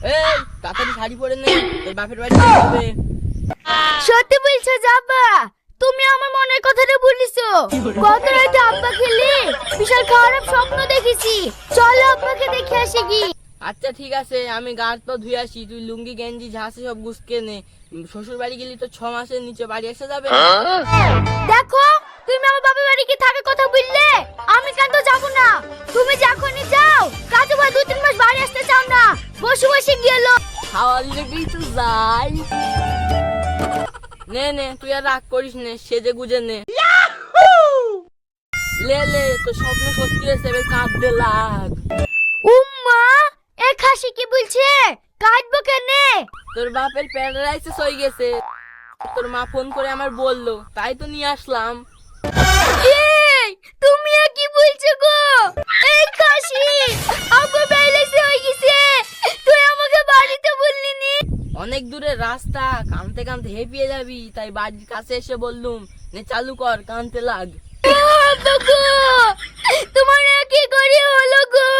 এই তাড়াতাড়ি শাড়ি পরে নে, তোর বাপের বাড়ি যেতে হবে। সত্যি বলছো যাবা? তুমি আমার মনের কথাটা বলিছো। গত রাতে আব্বা খেলে বিশাল খারাপ স্বপ্ন দেখেছি। চলো আব্বাকে দেখে আসি কি। আচ্ছা ঠিক আছে, আমি গা হাত পা ধুয়ে আসি, তুই লুঙ্গি গেঞ্জি যা আছে সব গুছকে নে। শ্বশুর বাড়ি গেলি তো 6 মাসের নিচে বাড়ি আসা যাবে না। দেখো, তুমি আমার বাবার বাড়ি কি থাকার কথা বললে, আমি কেন যাব না। তুমি যখনই যাও কাজু ভাই 2-3 মাস বাড়ি আসতে চাও না, বসে বসে গেল। খাওয়ার লেগেই তো যাই। নে নে, তুই আর রাগ করিস নে, সেজে গুজে নে। লে লে, তোর স্বপ্ন সত্যি হয়েছে, এবার কাঁদতে লাগ। উম্মা, এ খাসি কি বলছে? কাটবো কেনে? তোর বাপের প্যারালাইসিস হয়ে গেছে, তোর মা ফোন করে আমার বললো, তাই তো নিয়ে আসলাম। এই, তুমি এ কি বলছো গো? এই খাসি আব্বা প্যারালাইসিস হয়ে গেছে, তুই আমাকে বাড়িতে বললি নি? অনেক দূরের রাস্তা, কানতে কানতে হেঁপিয়ে যাবি, তাই বাড়ির কাছে এসে বললুম, নে চালু কর, কানতে লাগ। আব্বা গো, তোমার এ কি করে হলো গো?